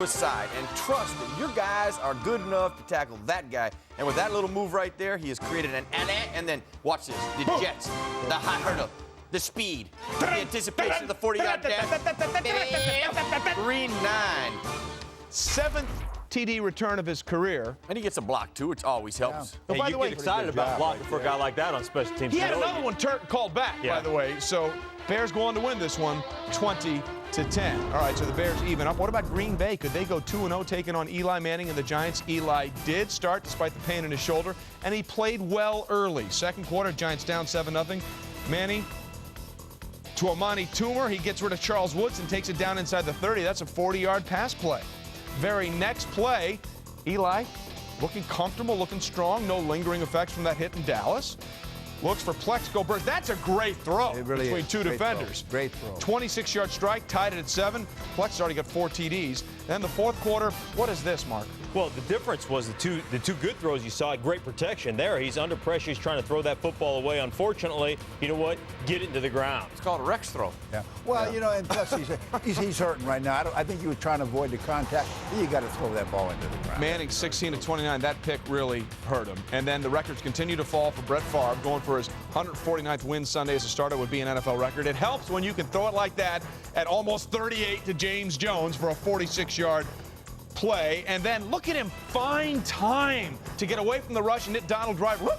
side and trust that your guys are good enough to tackle that guy. And with that little move right there, he has created an and then watch this, the jets, the high hurdle, the speed, the anticipation of the 40-yard dash. 3-9. Seventh TD return of his career. And he gets a block too, which always helps. Yeah. Hey, By the way, get excited about blocking for a guy like that on special teams. He had another one called back, by the way. So Bears go on to win this one, 20-10. All right, so the Bears even up. What about Green Bay? Could they go 2-0 taking on Eli Manning and the Giants? Eli did start despite the pain in his shoulder, and he played well early. Second quarter, Giants down 7-0. Manning to Amani Toomer. He gets rid of Charles Woods and takes it down inside the 30. That's a 40-yard pass play. Very next play, Eli looking comfortable, looking strong. No lingering effects from that hit in Dallas. Looks for Plexico Burst. That's a great throw between two defenders. Great throw. 26-yard strike, tied it at 7. Plex already got 4 TDs. Then the fourth quarter, what is this, Mark? Well, the difference was the two good throws you saw. Great protection there. He's under pressure. He's trying to throw that football away. Unfortunately, you know what? Get it into the ground. It's called a Rex throw. Yeah. Well, you know, and plus he's hurting right now. I think he was trying to avoid the contact. You got to throw that ball into the ground. Manning 16-29. That pick really hurt him. And then the records continue to fall for Brett Favre, going for his 149th win Sunday as a starter would be an NFL record. It helps when you can throw it like that at almost 38 to James Jones for a 46-yard play. And then look at him find time to get away from the rush and hit Donald Driver. Whoop,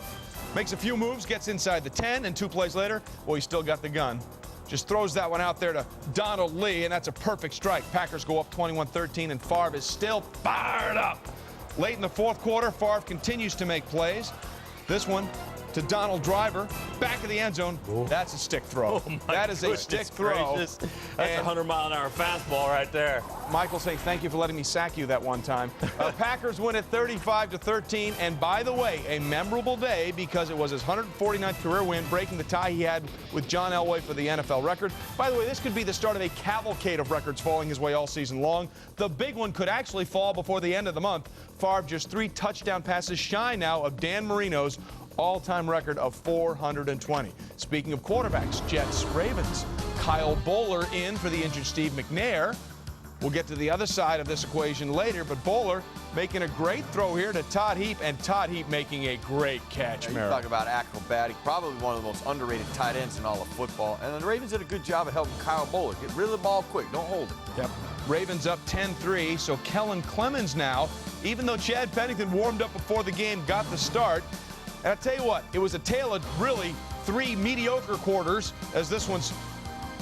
makes a few moves, gets inside the 10, and 2 plays later, well, he still got the gun. Just throws that one out there to Donald Lee, and that's a perfect strike. Packers go up 21-13, and Favre is still fired up. Late in the fourth quarter, Favre continues to make plays. This one to Donald Driver, back of the end zone. Ooh. That's a stick throw. Oh, that is a stick throw. Gracious. That's a 100-mile-an-hour fastball right there. Michael saying, thank you for letting me sack you that one time. Packers win at 35-13, and by the way, a memorable day because it was his 149th career win, breaking the tie he had with John Elway for the NFL record. By the way, this could be the start of a cavalcade of records falling his way all season long. The big one could actually fall before the end of the month. Favre just 3 touchdown passes shy now of Dan Marino's all-time record of 420. Speaking of quarterbacks, Jets, Ravens. Kyle Bowler in for the injured Steve McNair. We'll get to the other side of this equation later, but Bowler making a great throw here to Todd Heap, and Todd Heap making a great catch. You talk about acrobatic, probably one of the most underrated tight ends in all of football. And the Ravens did a good job of helping Kyle Bowler get rid of the ball quick. Don't hold it. Yep. Ravens up 10-3, so Kellen Clemens now, even though Chad Pennington warmed up before the game, got the start. And I'll tell you what, it was a tale of really 3 mediocre quarters, as this one's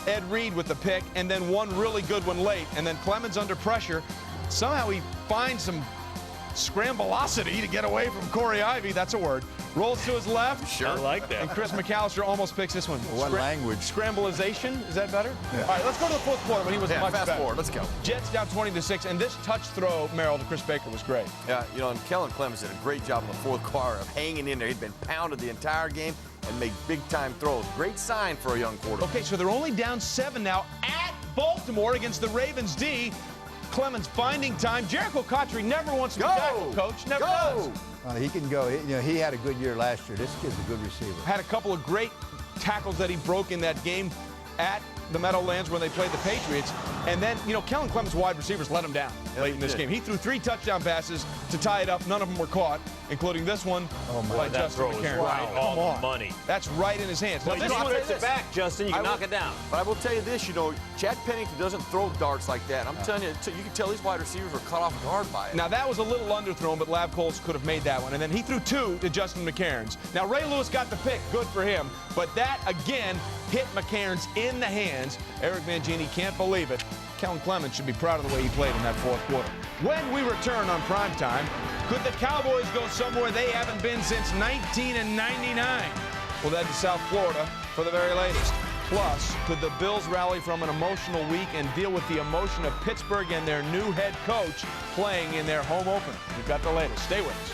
Ed Reed with the pick, and then one really good one late. And then Clemens under pressure. Somehow he finds some scramblosity to get away from Corey Ivy. That's a word. Rolls to his left. Sure. I like that. And Chris McAllister almost picks this one. What language? Scramblization, is that better? Yeah. All right, let's go to the fourth quarter when he was much fast better. forward. Let's go. Jets down 20-6, and this touch throw, Merrill, to Chris Baker was great. Yeah, you know, and Kellen Clemens did a great job in the fourth quarter of hanging in there. He'd been pounded the entire game and made big-time throws. Great sign for a young quarterback. Okay, so they're only down 7 now at Baltimore against the Ravens D. Clemens finding time. Jericho Cotchery never wants to be tackled, coach. Never does. He can go. He had a good year last year. This kid's a good receiver. Had a couple of great tackles that he broke in that game at the Meadowlands when they played the Patriots. And then, you know, Kellen Clemens' wide receivers let him down late in this game. He threw 3 touchdown passes to tie it up. None of them were caught, including this one by That Justin throw was McCarron. right on the money. That's right in his hands. Well, Now, you this one- stretch it back, Justin. You can knock it down. But I will tell you this, you know, Chad Pennington doesn't throw darts like that. I'm telling you, you can tell these wide receivers were caught off guard by it. Now, that was a little underthrown, but Lav Coles could have made that one. And then he threw 2 to Justin McCairns. Now, Ray Lewis got the pick. Good for him. But that, again, hit McCairns in the hands. Eric Mangini can't believe it. Kellen Clemens should be proud of the way he played in that fourth quarter. When we return on Primetime, could the Cowboys go somewhere they haven't been since 1999? We'll head to South Florida for the very latest. Plus, could the Bills rally from an emotional week and deal with the emotion of Pittsburgh and their new head coach playing in their home opener? We've got the latest. Stay with us.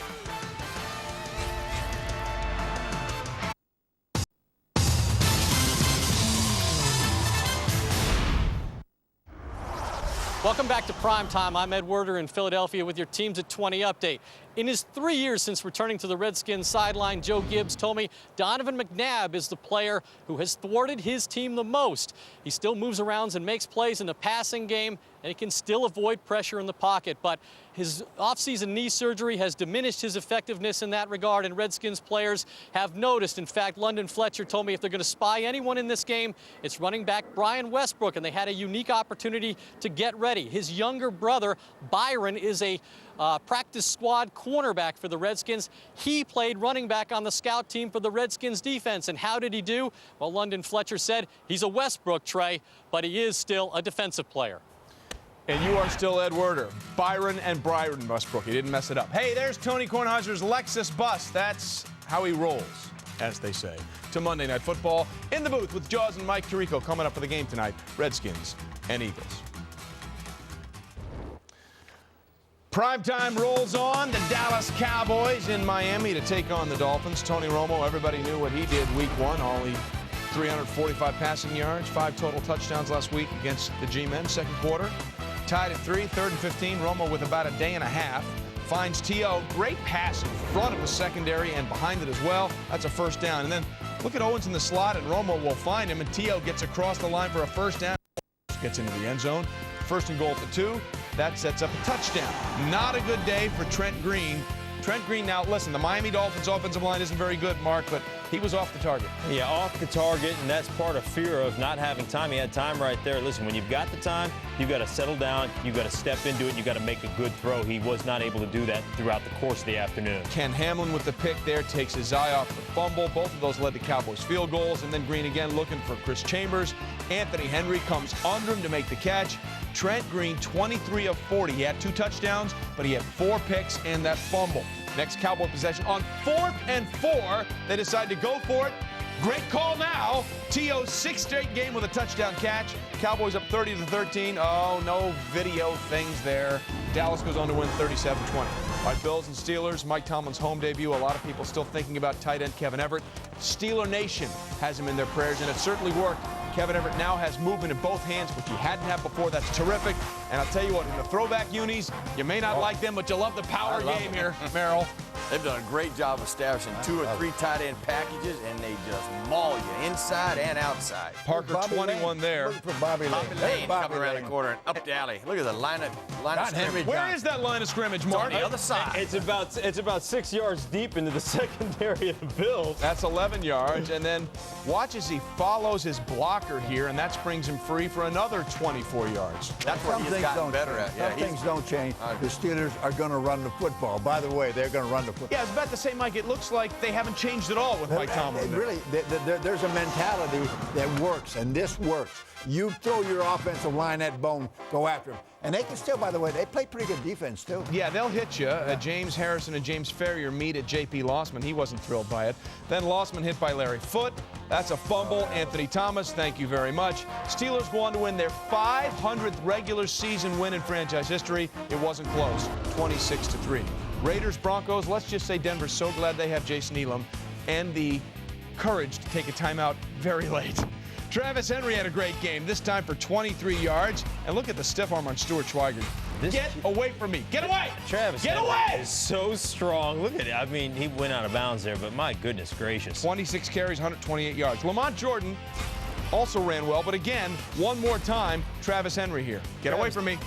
Welcome back to Primetime. I'm Ed Werder in Philadelphia with your Teams at 20 update. In his 3 years since returning to the Redskins sideline, Joe Gibbs told me Donovan McNabb is the player who has thwarted his team the most. He still moves around and makes plays in the passing game, and he can still avoid pressure in the pocket. But his offseason knee surgery has diminished his effectiveness in that regard, and Redskins players have noticed. In fact, London Fletcher told me if they're going to spy anyone in this game, it's running back Brian Westbrook, and they had a unique opportunity to get ready. His younger brother, Byron, is a practice squad cornerback for the Redskins. He played running back on the scout team for the Redskins defense. And how did he do? Well, London Fletcher said he's a Westbrook, Trey, but he is still a defensive player. And you are still Ed Werder. Byron and Byron Westbrook. He didn't mess it up. Hey, there's Tony Kornheiser's Lexus bus. That's how he rolls, as they say. To Monday Night Football in the booth with Jaws and Mike Tirico coming up for the game tonight. Redskins and Eagles. Primetime rolls on. The Dallas Cowboys in Miami to take on the Dolphins. Tony Romo, everybody knew what he did week one. Only 345 passing yards, 5 total touchdowns last week against the G-Men. Second quarter, tied at 3, 3rd and 15. Romo with about a day and a half. Finds T.O. Great pass in front of the secondary and behind it as well. That's a first down. And then look at Owens in the slot, and Romo will find him, and T.O. gets across the line for a first down. Gets into the end zone. First and goal at the 2. That sets up a touchdown. Not a good day for Trent Green. Trent Green, now listen, the Miami Dolphins offensive line isn't very good, Mark, but he was off the target. Yeah, off the target, and that's part of fear of not having time. He had time right there. Listen, when you've got the time, you've got to settle down, you've got to step into it, and you've got to make a good throw. He was not able to do that throughout the course of the afternoon. Ken Hamlin with the pick there, takes his eye off the fumble. Both of those led to Cowboys field goals, and then Green again looking for Chris Chambers. Anthony Henry comes under him to make the catch. Trent Green, 23 of 40. He had 2 touchdowns, but he had 4 picks and that fumble. Next Cowboy possession on 4th and 4. They decide to go for it. Great call now. T.O.'s 6th straight game with a touchdown catch. Cowboys up 30-13. Oh, no video things there. Dallas goes on to win 37-20. All right, Bills and Steelers. Mike Tomlin's home debut. A lot of people still thinking about tight end Kevin Everett. Steeler Nation has him in their prayers, and it certainly worked. Kevin Everett now has movement in both hands, which he hadn't had before. That's terrific. And I'll tell you what, in the throwback unis, you may not like them, but you love the power game here, Merrill. They've done a great job establishing 2 or 3 tight end packages, and they just maul you inside and outside. Parker, 21 there. Looking for Bobby Lane. Coming around the corner and up the alley. Look at the line of scrimmage. Where is that line of scrimmage, Mark? On the other side. It's about 6 yards deep into the secondary of the Bills. That's 11 yards, and then watch as he follows his blocker here, and that springs him free for another 24 yards. That's what he's gotten better at. Some things don't change. The Steelers are going to run the football. By the way, they're going to run the football. Yeah, I was about to say, Mike, it looks like they haven't changed at all with Mike Tomlin. Really, there's a mentality that works, and this works. You throw your offensive line at bone, go after them. And they can still, by the way, they play pretty good defense, too. Yeah, they'll hit you. James Harrison and James Ferrier meet at J.P. Lossman. He wasn't thrilled by it. Then Lossman hit by Larry Foote. That's a fumble. Anthony Thomas, thank you very much. Steelers go on to win their 500th regular season win in franchise history. It wasn't close, 26-3. Raiders, Broncos, let's just say Denver's so glad they have Jason Elam and the courage to take a timeout very late. Travis Henry had a great game, this time for 23 yards. And look at the stiff arm on Stuart Schweigert. Get away from me. Get away! Travis Get Henry away! is so strong. Look at it. I mean, he went out of bounds there, but my goodness gracious. 26 carries, 128 yards. Lamont Jordan also ran well, but again, one more time, Travis Henry here. Get away from me.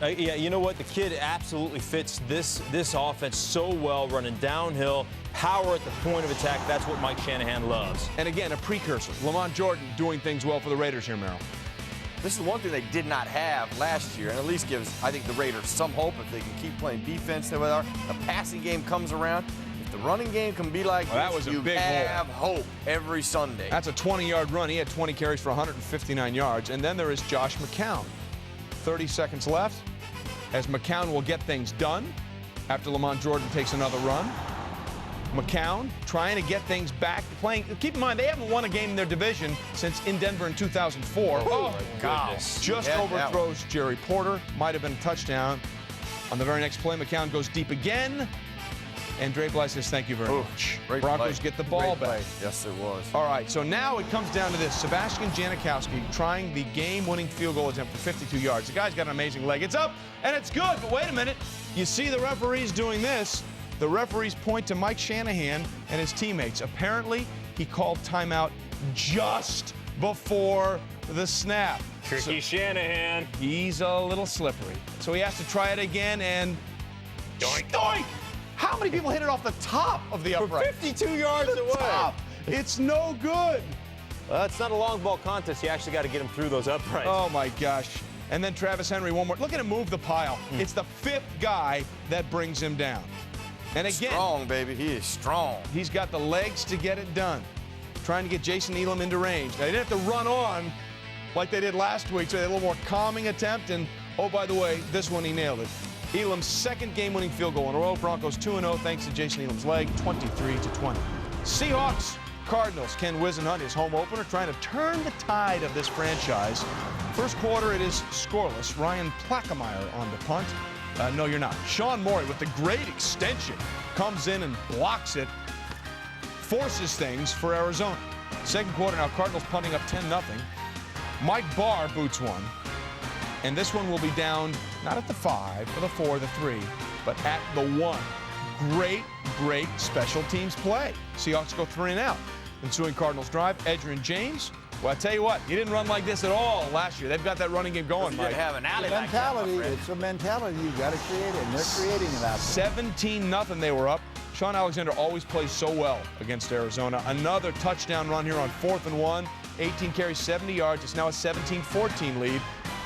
Yeah, you know what? The kid absolutely fits this offense so well, running downhill, power at the point of attack. That's what Mike Shanahan loves. And again, a precursor. Lamont Jordan doing things well for the Raiders here, Merrill. This is one thing they did not have last year, and at least gives, I think, the Raiders some hope if they can keep playing defense the way they are. The passing game comes around. If the running game can be like that this, was a you big have hope every Sunday. That's a 20-yard run. He had 20 carries for 159 yards. And then there is Josh McCown. 30 seconds left as McCown will get things done after Lamont Jordan takes another run. McCown trying to get things back to playing. Keep in mind, they haven't won a game in their division since in Denver in 2004. Oh, my goodness. Just overthrows Jerry Porter. Might have been a touchdown. On the very next play, McCown goes deep again. And Dre Bly says, thank you very much. Broncos get the ball back. Yes, it was. All right, so now it comes down to this. Sebastian Janikowski trying the game-winning field goal attempt for 52 yards. The guy's got an amazing leg. It's up, and it's good, but wait a minute. You see the referees doing this. The referees point to Mike Shanahan and his teammates. Apparently, he called timeout just before the snap. Tricky Shanahan. He's a little slippery. So he has to try it again and Doink. doink! How many people hit it off the top of the upright? 52 yards away. Top. It's no good. Well, it's not a long ball contest. You actually got to get him through those uprights. Oh, my gosh. And then Travis Henry, one more. Look at him move the pile. It's the 5th guy that brings him down. And again, Strong, baby. He is strong. he's got the legs to get it done. Trying to get Jason Elam into range. Now, they didn't have to run on like they did last week, so they had a little more calming attempt. And, oh, by the way, this one he nailed it. Elam's second game-winning field goal in a row. Broncos 2-0 thanks to Jason Elam's leg, 23-20. Seahawks, Cardinals. Ken Whisenhunt, his home opener, trying to turn the tide of this franchise. First quarter, it is scoreless. Ryan Plackmeyer on the punt. No, you're not. Sean Moreeeee with the great extension comes in and blocks it. Forces things for Arizona. Second quarter now, Cardinals punting up 10-0. Mike Barr boots one. And this one will be down, not at the 5, or the 4, the 3, but at the 1. Great special teams play. Seahawks go 3 and out. Ensuing Cardinals drive, Edgerrin James. Well, I tell you what, he didn't run like this at all last year. They've got that running game going, He Mike. didn't have an alley It's a like that, my mentality. friend. It's a mentality. You've got to create it, and they're creating it out there. 17-0 they were up. Sean Alexander always plays so well against Arizona. Another touchdown run here on 4th and 1. 18 carries, 70 yards. It's now a 17-14 lead.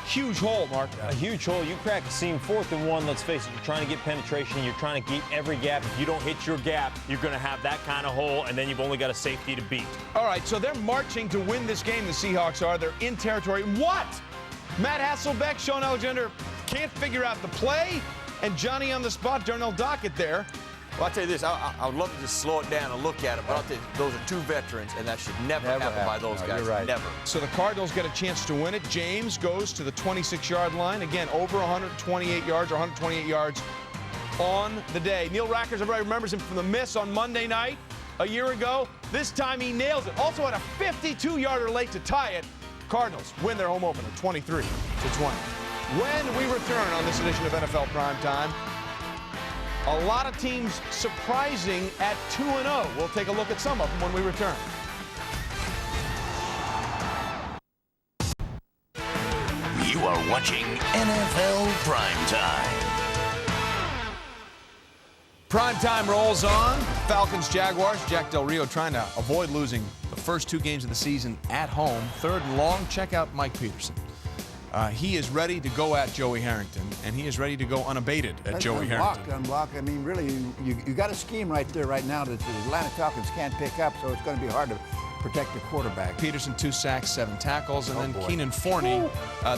Huge hole, Mark. A huge hole. You crack a seam, 4th and 1. Let's face it, you're trying to get penetration. You're trying to get every gap. If you don't hit your gap, you're going to have that kind of hole, and then you've only got a safety to beat. All right, so they're marching to win this game, the Seahawks are. They're in territory. What? Matt Hasselbeck, Sean Alexander can't figure out the play, and Johnny on the spot, Darnell Dockett there. Well, I'll tell you this, I would love to just slow it down and look at it, but I'll tell you, those are 2 veterans, and that should never happen by those No, guys. you're right. Never. So the Cardinals get a chance to win it. James goes to the 26-yard line. Again, over 128 yards, or 128 yards on the day. Neil Rackers, everybody remembers him from the miss on Monday night a year ago. This time he nails it. Also had a 52-yarder late to tie it. Cardinals win their home opener, 23-20. When we return on this edition of NFL Primetime, a lot of teams surprising at 2-0. We'll take a look at some of them when we return. You are watching NFL Primetime. Primetime rolls on. Falcons, Jaguars. Jack Del Rio trying to avoid losing the first 2 games of the season at home. 3rd and long. Check out Mike Peterson. He is ready to go at Joey Harrington, and he is ready to go unabated at Joey Harrington. Unblock. I mean, really, you got a scheme right there right now that the Atlanta Falcons can't pick up, so it's going to be hard to protect the quarterback. Peterson, 2 sacks, 7 tackles, and then boy. Keenan Forney.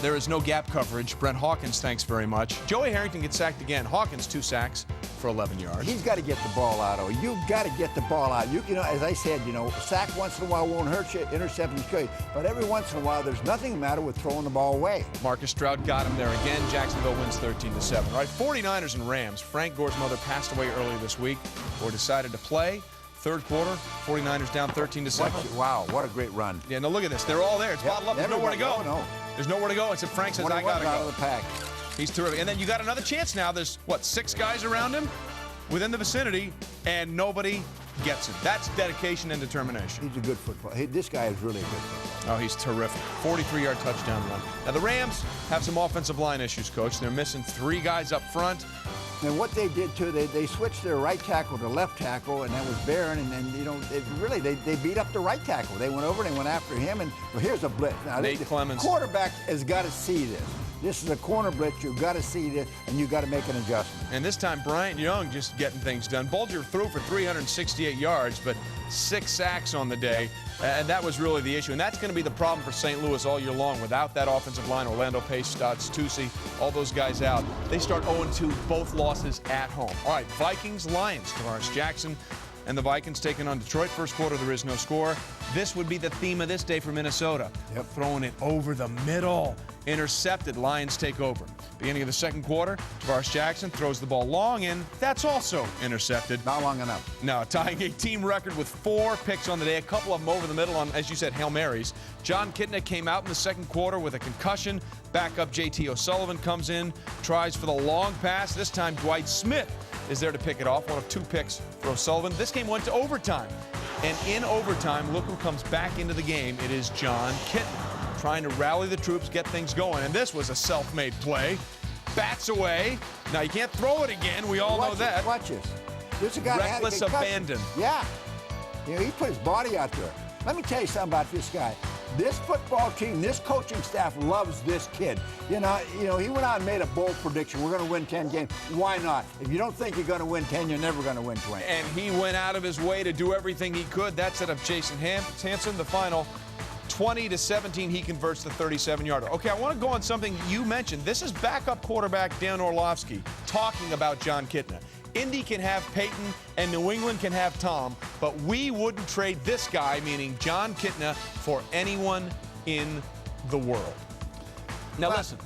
There is no gap coverage. Brent Hawkins, thanks very much. Joey Harrington gets sacked again. Hawkins, 2 sacks for 11 yards. He's got to get the ball out. You've got to get the ball out. You know, as I said, sack once in a while won't hurt you. Interceptions kill. But every once in a while, there's nothing the matter with throwing the ball away. Marcus Stroud got him there again. Jacksonville wins 13-7. All right, 49ers and Rams. Frank Gore's mother passed away earlier this week. Gore decided to play. 3rd quarter, 49ers down 13-7. Wow, what a great run. Yeah, now look at this. They're all there. It's bottled up. There's nowhere to go. No. There's nowhere to go. Except Frank says, I got to out go. of the pack. He's terrific. And then you got another chance now. There's, 6 guys around him within the vicinity, and nobody gets it. That's dedication and determination. He's a good football. This guy is really a good football. Oh, he's terrific. 43-yard touchdown run. Now, the Rams have some offensive line issues, Coach. They're missing 3 guys up front. And what they did, too, they switched their right tackle to left tackle, and that was Barron. And then, they beat up the right tackle. They went over and they went after him. And well, here's a blitz. Now, Nate Clemens. Quarterback has got to see this. This is a corner blitz. You've got to see this, and you've got to make an adjustment. And this time, Bryant Young just getting things done. Bulger threw for 368 yards, but 6 sacks on the day. And that was really the issue. And that's going to be the problem for St. Louis all year long. Without that offensive line, Orlando Pace, Stotts, Tusi, all those guys out, they start 0-2, both losses at home. All right, Vikings, Lions, Tavares Jackson and the Vikings taking on Detroit. First quarter, there is no score. This would be the theme of this day for Minnesota. Yep. Throwing it over the middle. Intercepted. Lions take over. Beginning of the second quarter, Tavares Jackson throws the ball long, and that's also intercepted. Not long enough. No, tying a team record with 4 picks on the day, a couple of them over the middle on, as you said, Hail Marys. John Kitna came out in the second quarter with a concussion. Backup JT O'Sullivan comes in, tries for the long pass. This time, Dwight Smith is there to pick it off. One of 2 picks for O'Sullivan. This game went to overtime. And in overtime, look who comes back into the game. It is Jon Kitna, trying to rally the troops, get things going. And this was a self-made play. Bats away. Now, you can't throw it again. We all know that. Watch this. There's a guy that had a Reckless concussion. abandon. Yeah. You know, he put his body out there. Let me tell you something about this guy. This football team, this coaching staff loves this kid. You know, he went out and made a bold prediction. We're going to win 10 games. Why not? If you don't think you're going to win 10, you're never going to win 20. And he went out of his way to do everything he could. That set up Jason Hanson. The final 20-17, he converts the 37-yarder. Okay, I want to go on something you mentioned. This is backup quarterback Dan Orlovsky talking about Jon Kitna. Indy can have Peyton and New England can have Tom, but we wouldn't trade this guy, meaning Jon Kitna, for anyone in the world. Now listen,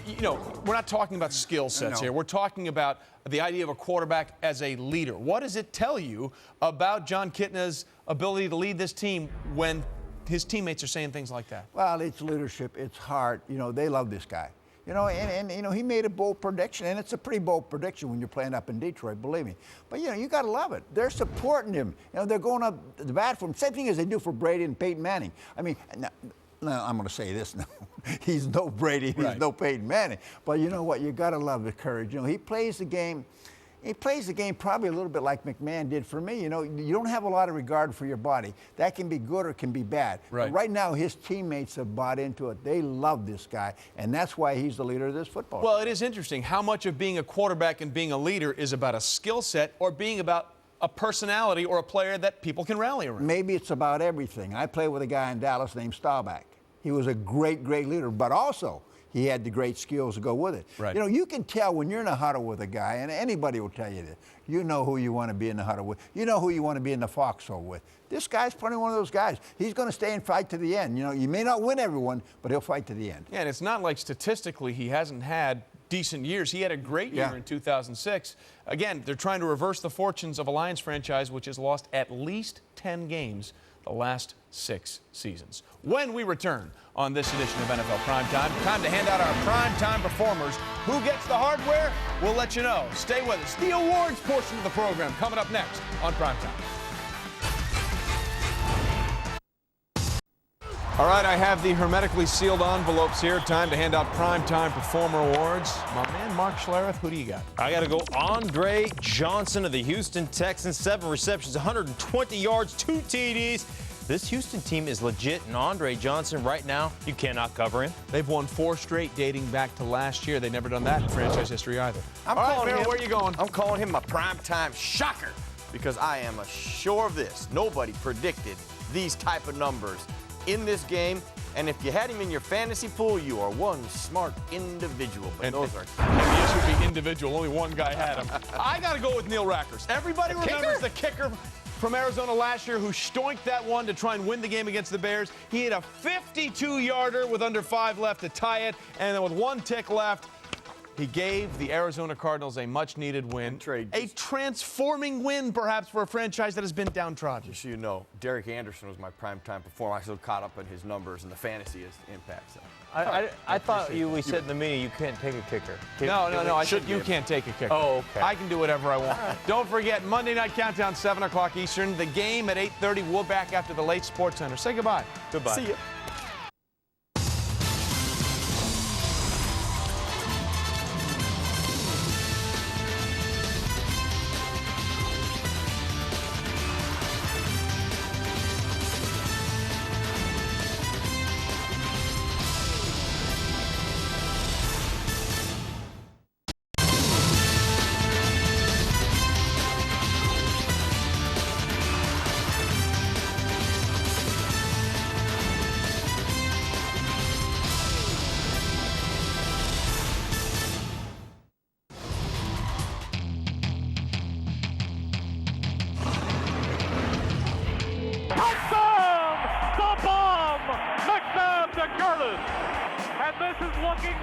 you know, we're not talking about skill sets here. We're talking about the idea of a quarterback as a leader. What does it tell you about Jon Kitna's ability to lead this team when his teammates are saying things like that? Well, it's leadership, it's heart. You know, they love this guy. You know, and you know, he made a bold prediction, and it's a pretty bold prediction when you're playing up in Detroit, believe me. But, you know, you got to love it. They're supporting him. You know, they're going up the bat for him. Same thing as they do for Brady and Peyton Manning. I mean, now I'm going to say this now. He's no Brady, he's no Peyton Manning. But you know what? You got to love the courage. You know, he plays the game. He plays the game probably a little bit like McMahon did for me. You know, you don't have a lot of regard for your body. That can be good or can be bad. Right. But right now, his teammates have bought into it. They love this guy, and that's why he's the leader of this football team. Well, it is interesting how much of being a quarterback and being a leader is about a skill set or being about a personality or a player that people can rally around. Maybe it's about everything. I played with a guy in Dallas named Staubach. He was a great, great leader, but also he had the great skills to go with it. Right. You know, you can tell when you're in a huddle with a guy, and anybody will tell you this. You know who you want to be in the huddle with. You know who you want to be in the foxhole with. This guy's probably one of those guys. He's going to stay and fight to the end. You know, you may not win everyone, but he'll fight to the end. Yeah, and it's not like statistically he hasn't had decent years. He had a great year in 2006. Again, they're trying to reverse the fortunes of a Lions franchise which has lost at least 10 games the last 6 seasons. When we return on this edition of NFL Primetime, time to hand out our primetime performers. Who gets the hardware? We'll let you know. Stay with us. The awards portion of the program coming up next on Primetime. All right, I have the hermetically sealed envelopes here. Time to hand out Primetime Performer Awards. My man, Mark Schlereth, who do you got? I got to go Andre Johnson of the Houston Texans. 7 receptions, 120 yards, 2 TDs. This Houston team is legit, and Andre Johnson right now, you cannot cover him. They've won 4 straight dating back to last year. They've never done that in franchise history either. I'm All right, calling Farrell, him, where are you going? I'm calling him a primetime shocker because I am sure of this. Nobody predicted these type of numbers in this game, and if you had him in your fantasy pool, you are one smart individual. But And those are the issue would be individual. Only one guy had him. I got to go with Neil Rackers. Everybody remembers the kicker from Arizona last year who stoinked that one to try and win the game against the Bears. He had a 52-yarder with under 5 left to tie it, and then with 1 tick left, he gave the Arizona Cardinals a much-needed win. A transforming win, perhaps, for a franchise that has been downtrodden. just so you know, Derek Anderson was my primetime performer. I still caught up in his numbers and the fantasy impact. So. I thought we said in the meeting you can't take a kicker. No, I said you can't take a kicker. Oh, okay. I can do whatever I want. Don't forget, Monday Night Countdown, 7 o'clock Eastern. The game at 8:30. We'll back after the late Sports Center. Say goodbye. Goodbye. See ya.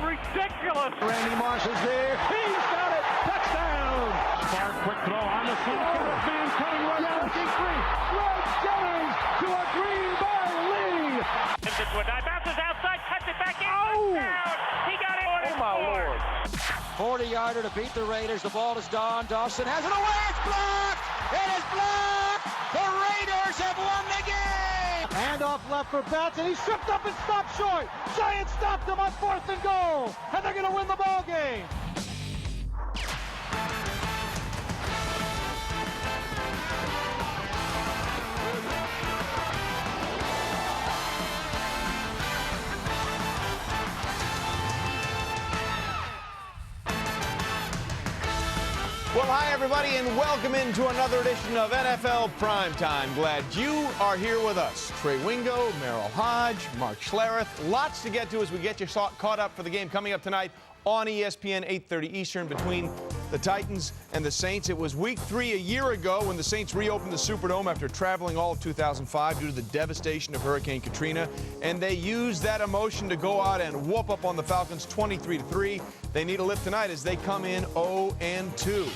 Ridiculous. Randy Moss is there. He's got it. Touchdown. Far quick throw on the center. Man coming right out. Free. Red Jennings to a Green Bay lead. Bounces outside, cuts it back in. Touchdown. He got it. my Lord. 40-yarder to beat the Raiders. The ball is gone. Dawson has it away. It's blocked. It is blocked. The Raiders have won the game. Handoff left for Betts, and he tripped up and stopped short. Giants stopped him on 4th and goal, and they're going to win the ball game. Well, hi, everybody, and welcome into another edition of NFL Primetime. Glad you are here with us. Trey Wingo, Merrill Hodge, Mark Schlereth. Lots to get to as we get you caught up for the game coming up tonight on ESPN, 8:30 Eastern, between the Titans and the Saints. It was week 3 a year ago when the Saints reopened the Superdome after traveling all of 2005 due to the devastation of Hurricane Katrina. And they used that emotion to go out and whoop up on the Falcons 23-3. They need a lift tonight as they come in 0-2.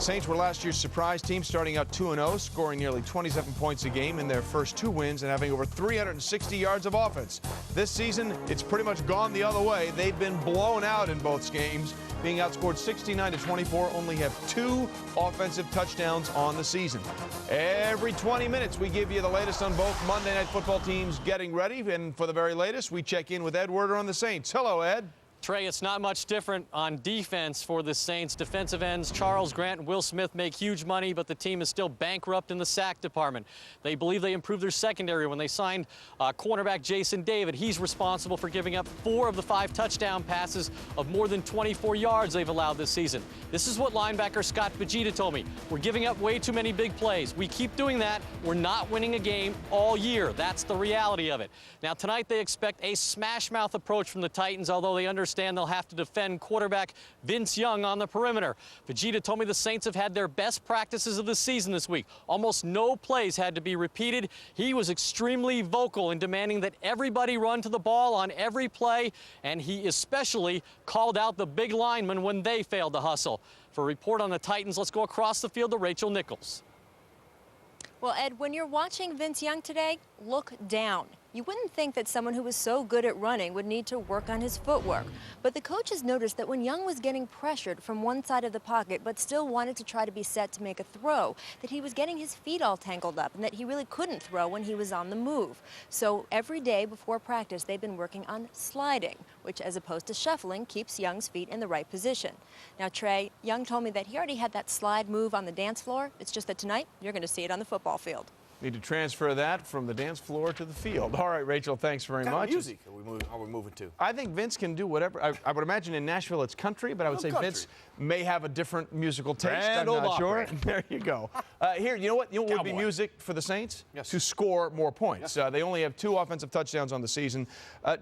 Saints were last year's surprise team, starting out 2-0, scoring nearly 27 points a game in their first 2 wins and having over 360 yards of offense. This season, it's pretty much gone the other way. They've been blown out in both games, being outscored 69-24, only have 2 offensive touchdowns on the season. Every 20 minutes, we give you the latest on both Monday Night Football teams getting ready, and for the very latest, we check in with Ed Werder on the Saints. Hello, Ed. Trey, it's not much different on defense for the Saints. Defensive ends Charles Grant and Will Smith make huge money, but the team is still bankrupt in the sack department. They believe they improved their secondary when they signed cornerback Jason David. He's responsible for giving up 4 of the 5 touchdown passes of more than 24 yards they've allowed this season. This is what linebacker Scott Vegeta told me. We're giving up way too many big plays. We keep doing that. We're not winning a game all year. That's the reality of it. Now, tonight they expect a smash-mouth approach from the Titans, although they understand they'll have to defend quarterback Vince Young on the perimeter. Vegeta told me the Saints have had their best practices of the season this week. Almost no plays had to be repeated. He was extremely vocal in demanding that everybody run to the ball on every play, and he especially called out the big linemen when they failed to hustle. For a report on the Titans, let's go across the field to Rachel Nichols. Well, Ed, when you're watching Vince Young today, look down. You wouldn't think that someone who was so good at running would need to work on his footwork. But the coaches noticed that when Young was getting pressured from one side of the pocket but still wanted to try to be set to make a throw, that he was getting his feet all tangled up and that he really couldn't throw when he was on the move. So every day before practice, they've been working on sliding, which as opposed to shuffling, keeps Young's feet in the right position. Now, Trey, Young told me that he already had that slide move on the dance floor. It's just that tonight, you're going to see it on the football field. Need to transfer that from the dance floor to the field. All right, Rachel, thanks very much. What kind of music are we moving to? I think Vince can do whatever. I would imagine in Nashville it's country, but I would say country. Vince may have a different musical taste. Grand I'm Ole not sure. Opry. There you go. Here, you know what? You know what would be music for the Saints? Yes. To score more points. They only have 2 offensive touchdowns on the season.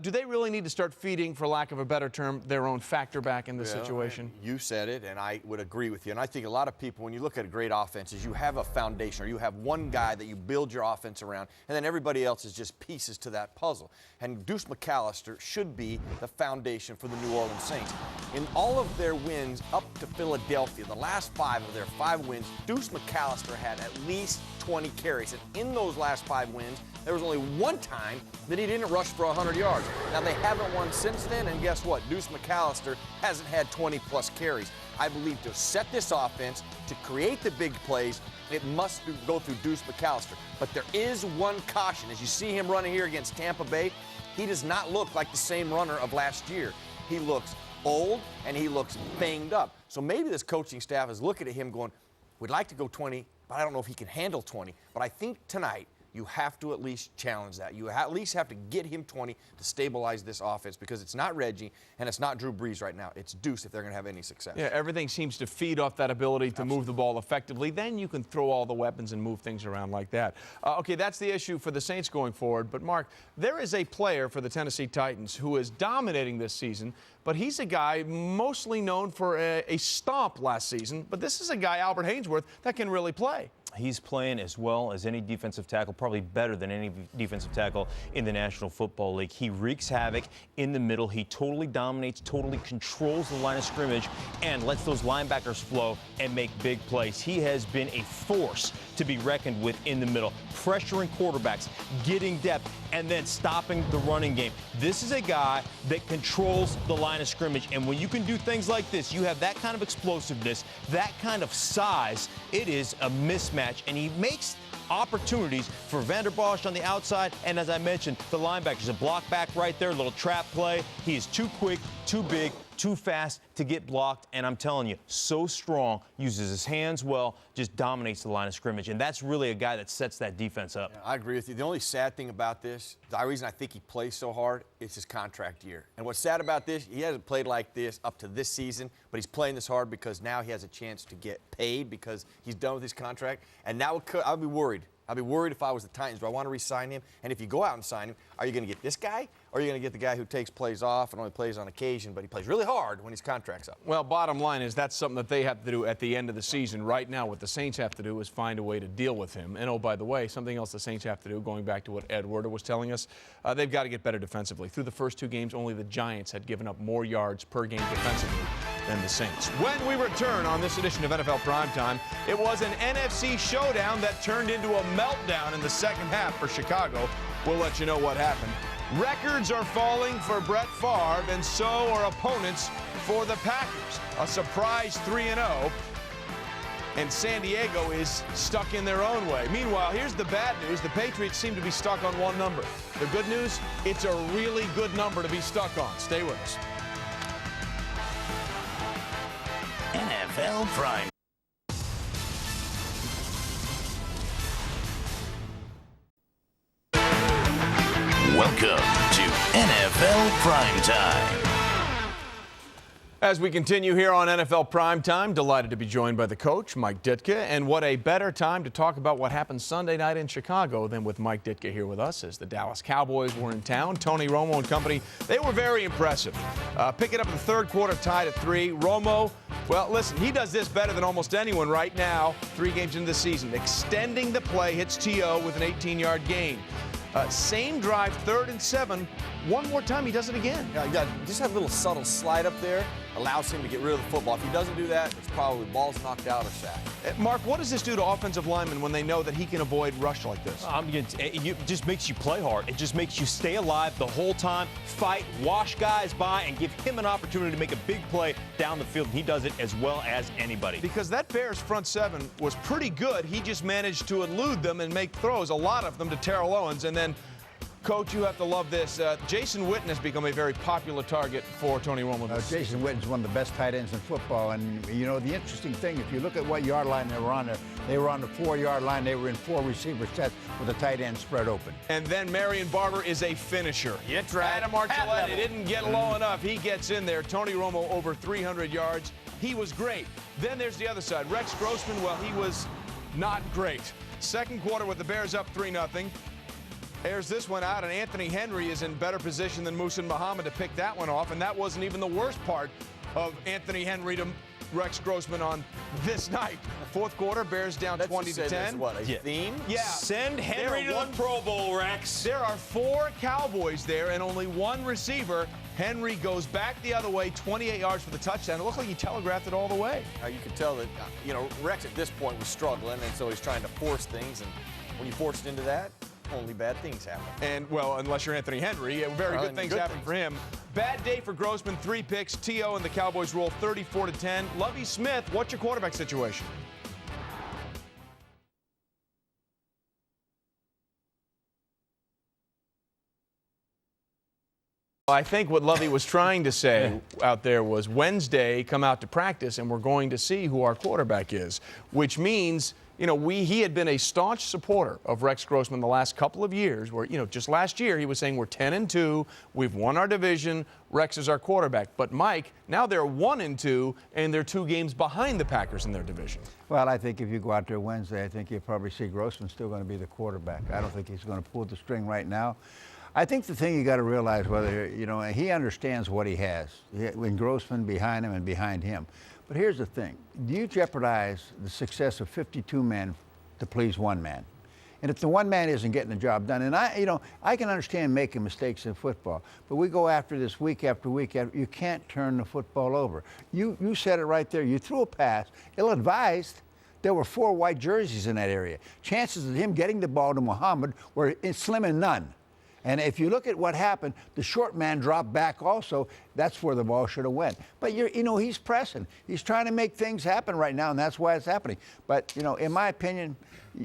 Do they really need to start feeding, for lack of a better term, their own factor back in this situation? You said it, and I would agree with you. And I think a lot of people, when you look at great offenses, you have a foundation, or you have one guy that you build your offense around, and then everybody else is just pieces to that puzzle. And Deuce McAllister should be the foundation for the New Orleans Saints. In all of their wins up to Philadelphia, the last 5 of their 5 wins, Deuce McAllister had at least 20 carries. And in those last 5 wins, there was only one time that he didn't rush for 100 yards. Now, they haven't won since then, and guess what? Deuce McAllister hasn't had 20-plus carries. I believe to set this offense, to create the big plays, it must go through Deuce McAllister. But there is one caution. As you see him running here against Tampa Bay, he does not look like the same runner of last year. He looks old, and he looks banged up. So maybe this coaching staff is looking at him going, we'd like to go 20, but I don't know if he can handle 20. But I think tonight, you have to at least challenge that. You at least have to get him 20 to stabilize this offense, because it's not Reggie and it's not Drew Brees right now. It's Deuce if they're going to have any success. Yeah, everything seems to feed off that ability to move the ball effectively. Then you can throw all the weapons and move things around like that. Okay, that's the issue for the Saints going forward. But, Mark, there is a player for the Tennessee Titans who is dominating this season, but he's a guy mostly known for a stomp last season. But this is a guy, Albert Haynesworth, that can really play. He's playing as well as any defensive tackle, probably better than any defensive tackle in the National Football League. He wreaks havoc in the middle. He totally dominates, totally controls the line of scrimmage, and lets those linebackers flow and make big plays. He has been a force to be reckoned with in the middle, pressuring quarterbacks, getting depth, and then stopping the running game. This is a guy that controls the line of scrimmage, and when you can do things like this, you have that kind of explosiveness, that kind of size, it is a mismatch, and he makes opportunities for Vander Bosch on the outside, and as I mentioned, the linebackers, a block back right there, little trap play. He is too quick, too big, too fast to get blocked, and I'm telling you, so strong, uses his hands well, just dominates the line of scrimmage, and that's really a guy that sets that defense up. Yeah, I agree with you. The only sad thing about this, the reason I think he plays so hard, is his contract year. And what's sad about this, he hasn't played like this up to this season, but he's playing this hard because now he has a chance to get paid because he's done with his contract, and now I'll be worried. I'd be worried if I was the Titans. Do I want to re-sign him? And if you go out and sign him, are you going to get this guy? Or are you going to get the guy who takes plays off and only plays on occasion, but he plays really hard when his contract's up? Well, bottom line is that's something that they have to do at the end of the season. Right now, what the Saints have to do is find a way to deal with him. And, oh, by the way, something else the Saints have to do, going back to what Ed Werder was telling us, they've got to get better defensively. Through the first two games, only the Giants had given up more yards per game defensively than the Saints. When we return on this edition of NFL Primetime, it was an NFC showdown that turned into a meltdown in the second half for Chicago. We'll let you know what happened. Records are falling for Brett Favre, and so are opponents for the Packers. A surprise 3-0, and San Diego is stuck in their own way. Meanwhile, here's the bad news. The Patriots seem to be stuck on one number. The good news, it's a really good number to be stuck on. Stay with us. NFL Prime. Welcome to NFL Primetime. As we continue here on NFL Primetime, delighted to be joined by the coach, Mike Ditka. And what a better time to talk about what happened Sunday night in Chicago than with Mike Ditka here with us as the Dallas Cowboys were in town. Tony Romo and company, they were very impressive. Picking up in the third quarter, tied at 3. Romo, well, listen, he does this better than almost anyone right now, 3 games into the season. Extending the play, hits T.O. with an 18-yard gain. Same drive, 3rd and 7. One more time, he does it again. Yeah, just have a little subtle slide up there, allows him to get rid of the football. If he doesn't do that, it's probably balls knocked out or sacked. Mark, what does this do to offensive linemen when they know that he can avoid rush like this? It just makes you play hard. It just makes you stay alive the whole time, fight, wash guys by, and give him an opportunity to make a big play down the field. And he does it as well as anybody. Because that Bears front 7 was pretty good. He just managed to elude them and make throws, a lot of them to Terrell Owens. And then, Coach, you have to love this. Jason Witten has become a very popular target for Tony Romo. Jason Witten's one of the best tight ends in football. And, you know, the interesting thing, if you look at what yard line they were on there, they were on the 4-yard line. They were in 4 receiver sets with the tight end spread open. And then Marion Barber is a finisher. That's right. Adam Archuleta didn't get low enough. He gets in there. Tony Romo over 300 yards. He was great. Then there's the other side. Rex Grossman, well, he was not great. Second quarter with the Bears up 3-0. Airs this one out, and Anthony Henry is in better position than Muhsin Muhammad to pick that one off, and that wasn't even the worst part of Anthony Henry to Rex Grossman on this night. Fourth quarter, Bears down 20-10. What, a theme? Yeah. Send Henry to the Pro Bowl, Rex. There are 4 Cowboys there and only 1 receiver. Henry goes back the other way, 28 yards for the touchdown. It looked like he telegraphed it all the way. You could tell that, Rex at this point was struggling, and so he's trying to force things, and when you force it into that, only bad things happen. And, well, unless you're Anthony Henry, very good things happen for him. Bad day for Grossman, 3 picks. T.O. and the Cowboys roll 34-10. Lovie Smith, what's your quarterback situation? I think what Lovie was trying to say out there was Wednesday, come out to practice, and we're going to see who our quarterback is, which means, he had been a staunch supporter of Rex Grossman the last couple of years where, just last year he was saying we're 10-2, we've won our division, Rex is our quarterback. But, Mike, now they're 1-2, and they're 2 games behind the Packers in their division. Well, I think if you go out there Wednesday, I think you'll probably see Grossman still going to be the quarterback. I don't think he's going to pull the string right now. I think the thing you got to realize, whether, he understands what he has, when Grossman behind him and behind him. But here's the thing. Do you jeopardize the success of 52 men to please 1 man? And if the 1 man isn't getting the job done, and I can understand making mistakes in football, but we go after this week after week. You can't turn the football over. You said it right there. You threw a pass, ill-advised, there were 4 white jerseys in that area. Chances of him getting the ball to Muhammad were slim and none. And if you look at what happened, the short man dropped back also. That's where the ball should have went. But he's pressing. He's trying to make things happen right now, and that's why it's happening. But in my opinion,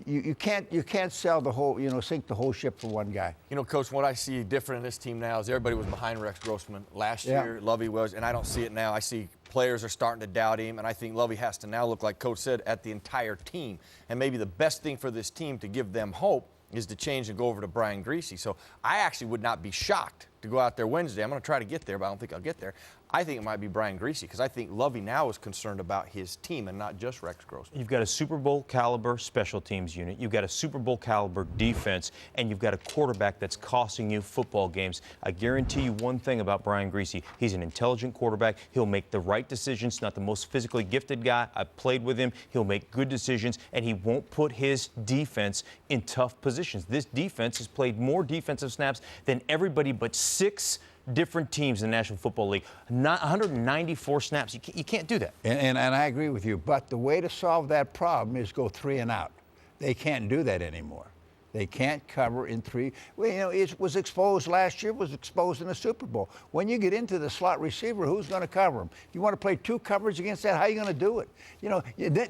you can't sell the whole, sink the whole ship for one guy. Coach, what I see different in this team now is everybody was behind Rex Grossman last year. Lovey was, and I don't see it now. I see players are starting to doubt him, and I think Lovey has to now look, like Coach said, at the entire team. And maybe the best thing for this team to give them hope is to change and go over to Brian Griese. So I actually would not be shocked to go out there Wednesday. I'm going to try to get there, but I don't think I'll get there. I think it might be Brian Griese because I think Lovey now is concerned about his team and not just Rex Grossman. You've got a Super Bowl caliber special teams unit. You've got a Super Bowl caliber defense, and you've got a quarterback that's costing you football games. I guarantee you one thing about Brian Griese. He's an intelligent quarterback. He'll make the right decisions. Not the most physically gifted guy. I've played with him. He'll make good decisions, and he won't put his defense in tough positions. This defense has played more defensive snaps than everybody but 6 different teams in the National Football League. 194 snaps. You can't do that. And I agree with you. But the way to solve that problem is go 3 and out. They can't do that anymore. They can't cover in 3. Well, it was exposed last year, was exposed in the Super Bowl. When you get into the slot receiver, who's going to cover him? You want to play 2 coverage against that? How are you going to do it?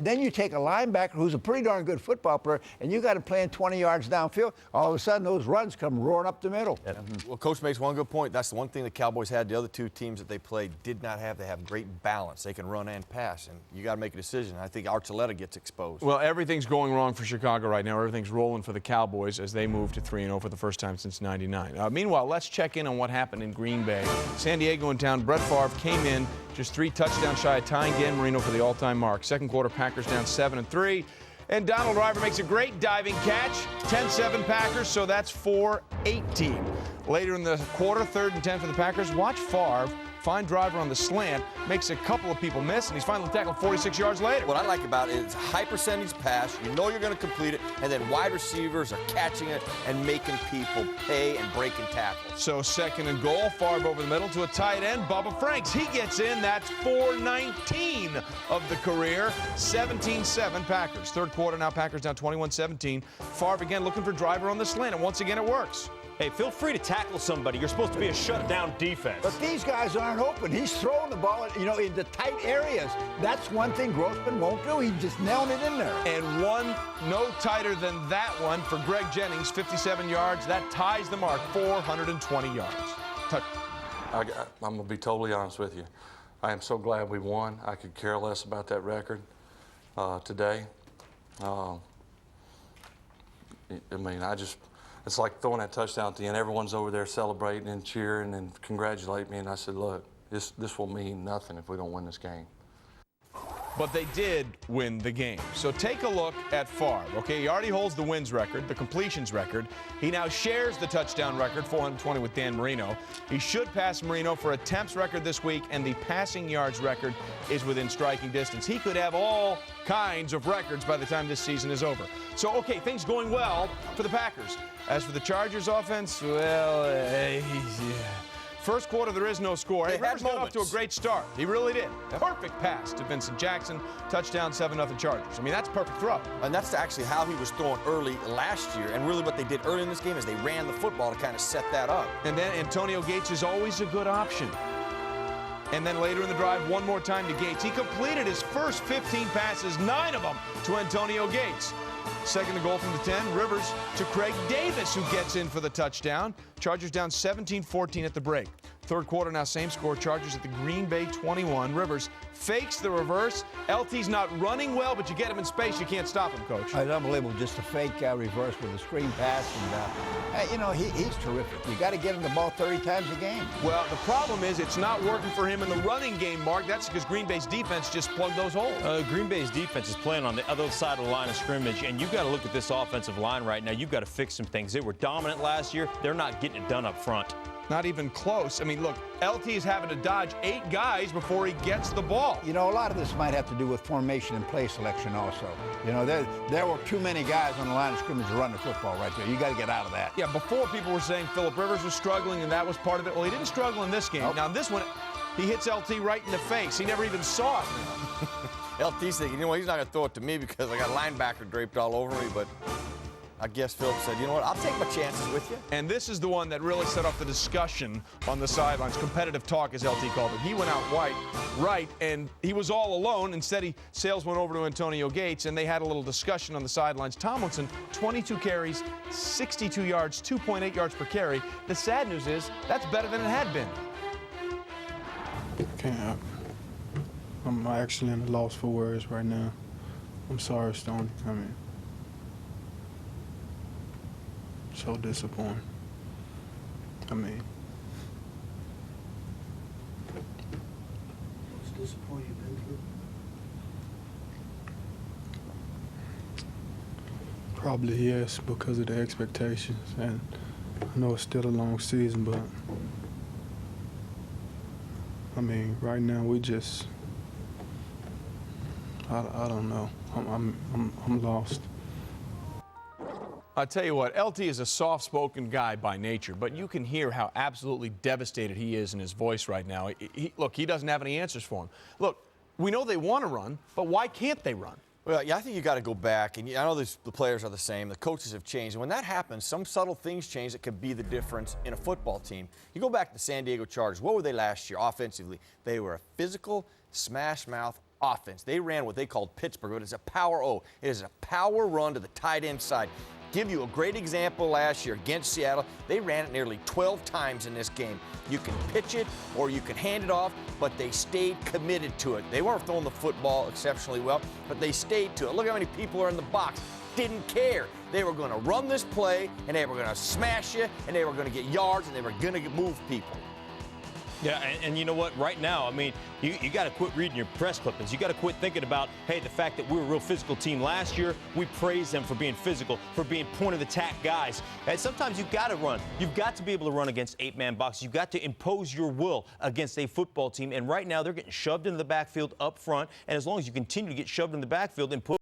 Then you take a linebacker who's a pretty darn good football player, and you got him playing 20 yards downfield. All of a sudden, those runs come roaring up the middle. Yeah. Well, Coach makes one good point. That's the one thing the Cowboys had. The other 2 teams that they played did not have. They have great balance. They can run and pass, and you got to make a decision. I think Archuleta gets exposed. Well, everything's going wrong for Chicago right now. Everything's rolling for the Cowboys as they move to 3-0 for the first time since '99. Meanwhile, let's check in on what happened in Green Bay. San Diego in town. Brett Favre came in just 3 touchdowns shy of tying Dan Marino for the all-time mark. Second quarter, Packers down 7-3. And Donald Driver makes a great diving catch. 10-7 Packers, so that's 4-18. Later in the quarter, 3rd and 10 for the Packers. Watch Favre find Driver on the slant, makes a couple of people miss, and he's finally tackled 46 yards later. What I like about it is a high percentage pass. You know you're going to complete it, and then wide receivers are catching it and making people pay and breaking tackles. So 2nd and goal, Favre over the middle to a tight end, Bubba Franks. He gets in. That's 419 of the career. 17-7 Packers. 3rd quarter now, Packers down 21-17. Favre again looking for Driver on the slant, and once again it works. Hey, feel free to tackle somebody. You're supposed to be a shutdown defense. But these guys aren't open. He's throwing the ball, into tight areas. That's one thing Grossman won't do. He's just nailing it in there. And one no tighter than that one for Greg Jennings, 57 yards. That ties the mark, 420 yards. I'm going to be totally honest with you. I am so glad we won. I could care less about that record today. It's like throwing that touchdown at the end. Everyone's over there celebrating and cheering and congratulating me. And I said, look, this will mean nothing if we don't win this game. But they did win the game. So take a look at Favre, okay? He already holds the wins record, the completions record. He now shares the touchdown record, 420 with Dan Marino. He should pass Marino for attempts record this week, and the passing yards record is within striking distance. He could have all kinds of records by the time this season is over. So, okay, things going well for the Packers. As for the Chargers offense, well, First quarter, there is no score. Rivers got off to a great start. He really did. Perfect pass to Vincent Jackson. Touchdown, 7-0 Chargers. I mean, that's perfect throw. And that's actually how he was throwing early last year. And really what they did early in this game is they ran the football to kind of set that up. And then Antonio Gates is always a good option. And then later in the drive, one more time to Gates. He completed his first 15 passes, 9 of them to Antonio Gates. Second and goal from the 10, Rivers to Craig Davis, who gets in for the touchdown. Chargers down 17-14 at the break. Third quarter now, same score. Chargers at the Green Bay 21. Rivers fakes the reverse. LT's not running well, but you get him in space, you can't stop him, Coach. It's unbelievable, just a fake reverse with a screen pass. And, he's terrific. You got to get him the ball 30 times a game. Well, the problem is it's not working for him in the running game, Mark. That's because Green Bay's defense just plugged those holes. Green Bay's defense is playing on the other side of the line of scrimmage, and you've got to look at this offensive line right now. You've got to fix some things. They were dominant last year. They're not getting it done up front. Not even close. I mean, look, LT is having to dodge 8 guys before he gets the ball. A lot of this might have to do with formation and play selection also. There were too many guys on the line of scrimmage to run the football right there. You got to get out of that. Yeah, before people were saying Phillip Rivers was struggling and that was part of it. Well, he didn't struggle in this game. Nope. Now, in this one, he hits LT right in the face. He never even saw it. LT's thinking, you know what, he's not going to throw it to me because I got a linebacker draped all over me, but I guess Phillips said, you know what, I'll take my chances with you. And this is the one that really set off the discussion on the sidelines. Competitive talk, as LT called it. He went out right, and he was all alone. Instead, Sales went over to Antonio Gates, and they had a little discussion on the sidelines. Tomlinson, 22 carries, 62 yards, 2.8 yards per carry. The sad news is that's better than it had been. I'm actually in a loss for words right now. I'm sorry, Stoney. I mean, so disappointed. I mean, what's disappointing you've been through? probably yes, because of the expectations. And I know it's still a long season, but I mean, right now we just, I don't know. I'm lost. I'll tell you what, LT is a soft-spoken guy by nature, but you can hear how absolutely devastated he is in his voice right now. Look, he doesn't have any answers for him. Look, we know they want to run, but why can't they run? Well, yeah, I think you got to go back, and I know the players are the same, the coaches have changed, and when that happens, some subtle things change that could be the difference in a football team. You go back to the San Diego Chargers, what were they last year offensively? They were a physical, smash-mouth offense. They ran what they called Pittsburgh, but it's a power O. It is a power run to the tight end side. Give you a great example last year against Seattle. They ran it nearly 12 times in this game. You can pitch it or you can hand it off, but they stayed committed to it. They weren't throwing the football exceptionally well, but they stayed to it. Look how many people are in the box. Didn't care. They were going to run this play, and they were going to smash you, and they were going to get yards, and they were going to move people. Yeah, and you know what? Right now, I mean, you got to quit reading your press clippings. You got to quit thinking about, hey, the fact that we were a real physical team last year, we praise them for being physical, for being point-of-attack guys. And sometimes you've got to run. You've got to be able to run against 8-man boxes. You've got to impose your will against a football team. And right now, they're getting shoved into the backfield up front. And as long as you continue to get shoved in the backfield and put